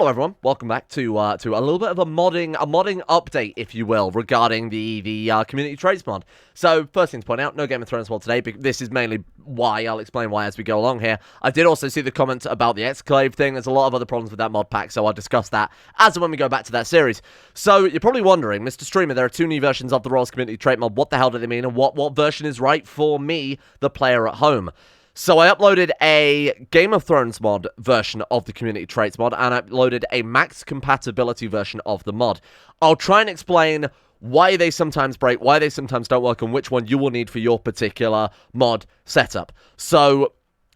Hello everyone, welcome back to a little bit of a modding update, if you will, regarding the community traits mod. So, first thing to point out, no Game of Thrones mod today, but this is mainly why. I'll explain why as we go along here. I did also see the comment about the exclave thing. There's a lot of other problems with that mod pack, so I'll discuss that as and when we go back to that series. So, you're probably wondering, Mr. Streamer, there are two new versions of the Royals community trait mod. What the hell do they mean, and what version is right for me, the player at home? So I uploaded a Game of Thrones mod version of the community traits mod, and I uploaded a max compatibility version of the mod. I'll try and explain why they sometimes break, why they sometimes don't work, and which one you will need for your particular mod setup. So,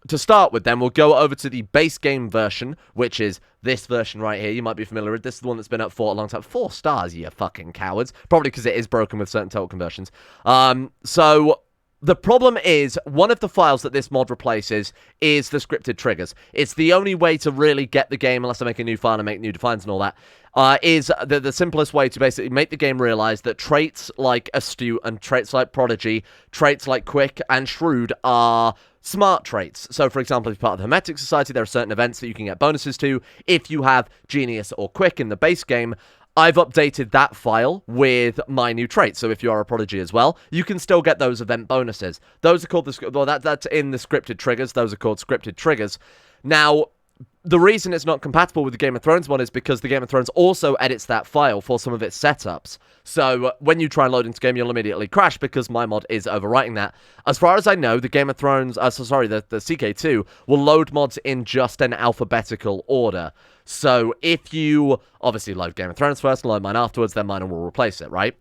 to start with then, we'll go over to the base game version, which is this version right here. You might be familiar with this. This is the one that's been up for a long time. 4 stars, you fucking cowards. Probably because it is broken with certain total conversions. The problem is, one of the files that this mod replaces is the scripted triggers. It's the only way to really get the game, unless I make a new file and make new defines and all that, is the simplest way to basically make the game realize that traits like Astute and traits like Prodigy, traits like Quick and Shrewd are smart traits. So, for example, if you're part of the Hermetic Society, there are certain events that you can get bonuses to if you have Genius or Quick in the base game. I've updated that file with my new traits, so if you are a Prodigy as well, you can still get those event bonuses. Those are called that's in the scripted triggers. Those are called scripted triggers. Now, the reason it's not compatible with the Game of Thrones one is because the Game of Thrones also edits that file for some of its setups. So when you try and load into game, you'll immediately crash because my mod is overwriting that. As far as I know, the Game of Thrones, the CK2 will load mods in just an alphabetical order. So if you obviously load Game of Thrones first and load mine afterwards, then mine will replace it, right?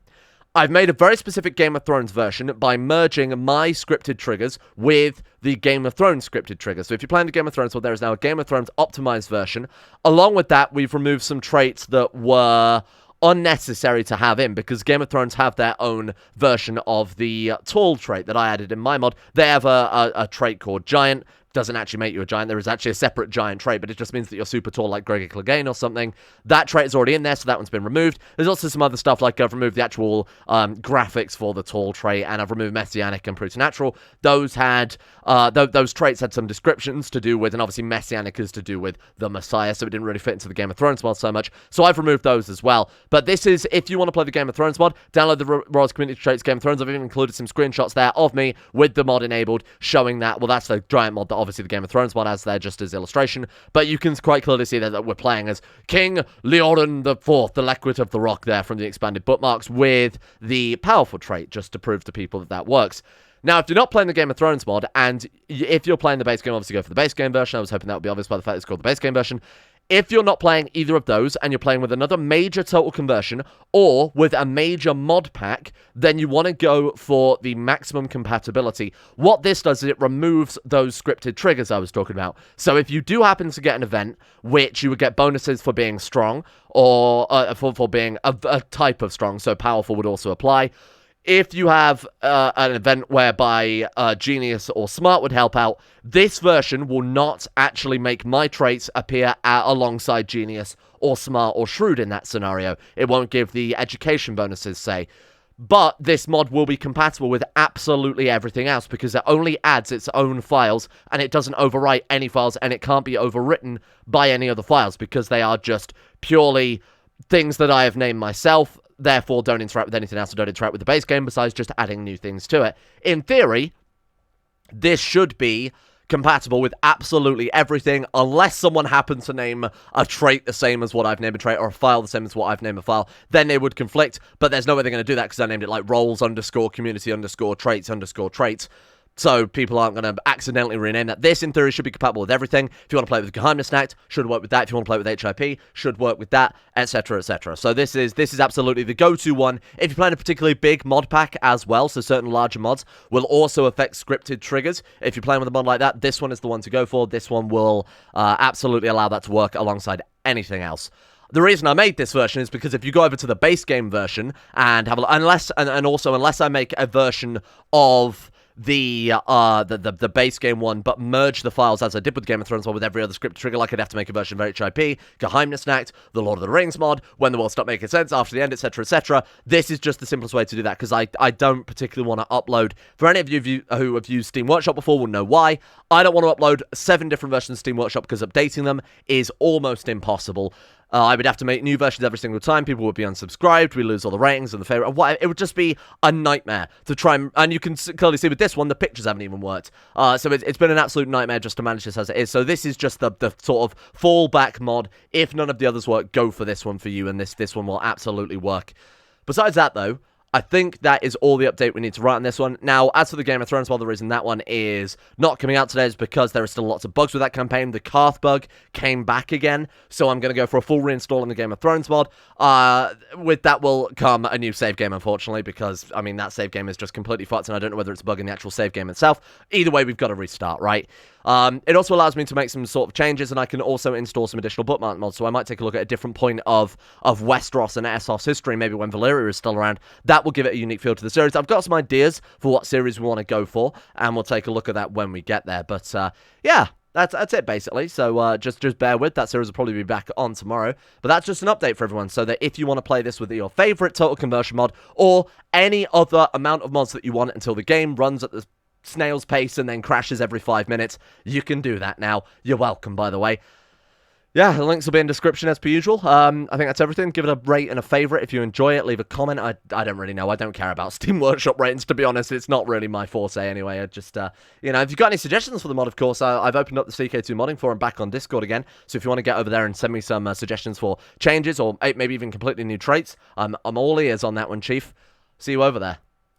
I've made a very specific Game of Thrones version by merging my scripted triggers with the Game of Thrones scripted triggers. So if you're playing the Game of Thrones, well, there is now a Game of Thrones optimized version. Along with that, we've removed some traits that were unnecessary to have in, because Game of Thrones have their own version of the tall trait that I added in my mod. They have a trait called Giant. Doesn't actually make you a giant. There is actually a separate giant trait, but it just means that you're super tall like Gregor Clegane or something. That trait is already in there, so that one's been removed. There's also some other stuff, like I've removed the actual graphics for the tall trait, and I've removed Messianic and Preternatural. Those had those traits had some descriptions to do with, and obviously Messianic is to do with the Messiah, so it didn't really fit into the Game of Thrones mod so much. So I've removed those as well. But this is, if you want to play the Game of Thrones mod, download the Royals Community Traits Game of Thrones. I've even included some screenshots there of me with the mod enabled, showing that, well, that's the giant mod that obviously the Game of Thrones mod has there just as illustration. But you can quite clearly see that we're playing as King Leorin IV, the Lequit of the Rock there from the expanded bookmarks, with the powerful trait, just to prove to people that that works. Now, if you're not playing the Game of Thrones mod, and if you're playing the base game, obviously go for the base game version. I was hoping that would be obvious by the fact it's called the base game version. If you're not playing either of those, and you're playing with another major total conversion, or with a major mod pack, then you want to go for the maximum compatibility. What this does is it removes those scripted triggers I was talking about. So if you do happen to get an event, which you would get bonuses for being strong, or for being a type of strong, so powerful would also apply. If you have an event whereby Genius or Smart would help out, this version will not actually make my traits appear alongside Genius or Smart or Shrewd in that scenario. It won't give the education bonuses, say. But this mod will be compatible with absolutely everything else, because it only adds its own files, and it doesn't overwrite any files, and it can't be overwritten by any other files, because they are just purely things that I have named myself. Therefore, don't interact with anything else, or don't interact with the base game, besides just adding new things to it. In theory, this should be compatible with absolutely everything, unless someone happens to name a trait the same as what I've named a trait, or a file the same as what I've named a file. Then they would conflict, but there's no way they're going to do that, because I named it like roles_community_traits_traits. So people aren't going to accidentally rename that. This, in theory, should be compatible with everything. If you want to play with Geheimnis Act, should work with that. If you want to play with HIP, should work with that, etc., etc. So this is absolutely the go-to one. If you're playing a particularly big mod pack as well, so certain larger mods will also affect scripted triggers. If you're playing with a mod like that, this one is the one to go for. This one will absolutely allow that to work alongside anything else. The reason I made this version is because if you go over to the base game version and have a unless I make a version of the base game one, but merge the files as I did with Game of Thrones one with every other script trigger, like I'd have to make a version of HIP, Geheimnis Act, the Lord of the Rings mod, When the World Stopped Making Sense, After the End, etc., etc. This is just the simplest way to do that, because I don't particularly want to upload. For any of you who have used Steam Workshop before will know why. I don't want to upload 7 different versions of Steam Workshop, because updating them is almost impossible. I would have to make new versions every single time. People would be unsubscribed. We lose all the ratings and the favorite. It would just be a nightmare to try and you can clearly see with this one, the pictures haven't even worked. So it's been an absolute nightmare just to manage this as it is. So this is just the sort of fallback mod. If none of the others work, go for this one for you, and this one will absolutely work. Besides that, though, I think that is all the update we need to write on this one. Now, as for the Game of Thrones, well, the reason that one is not coming out today is because there are still lots of bugs with that campaign. The Karth bug came back again, so I'm going to go for a full reinstall in the Game of Thrones mod. With that will come a new save game, unfortunately, because, I mean, that save game is just completely fucked, and I don't know whether it's a bug in the actual save game itself. Either way, we've got to restart, right? It also allows me to make some sort of changes, and I can also install some additional bookmark mods, so I might take a look at a different point of Westeros and Essos history, maybe when Valyria is still around. That will give it a unique feel to the series. I've got some ideas for what series we want to go for, and we'll take a look at that when we get there. But, yeah, that's it, basically. So, just bear with. That series will probably be back on tomorrow. But that's just an update for everyone, so that if you want to play this with your favorite total conversion mod, or any other amount of mods that you want until the game runs at the snail's pace and then crashes every 5 minutes, you can do that now. You're welcome, by the way. Yeah, the links will be in the description as per usual. I think that's everything. Give it a rate and a favorite if you enjoy it. Leave a comment. I don't really know. I don't care about Steam Workshop ratings, to be honest. It's not really my forte anyway. I just, you know, if you've got any suggestions for the mod, of course, I've opened up the CK2 modding forum back on Discord again. So if you want to get over there and send me some suggestions for changes or maybe even completely new traits, I'm all ears on that one, Chief. See you over there.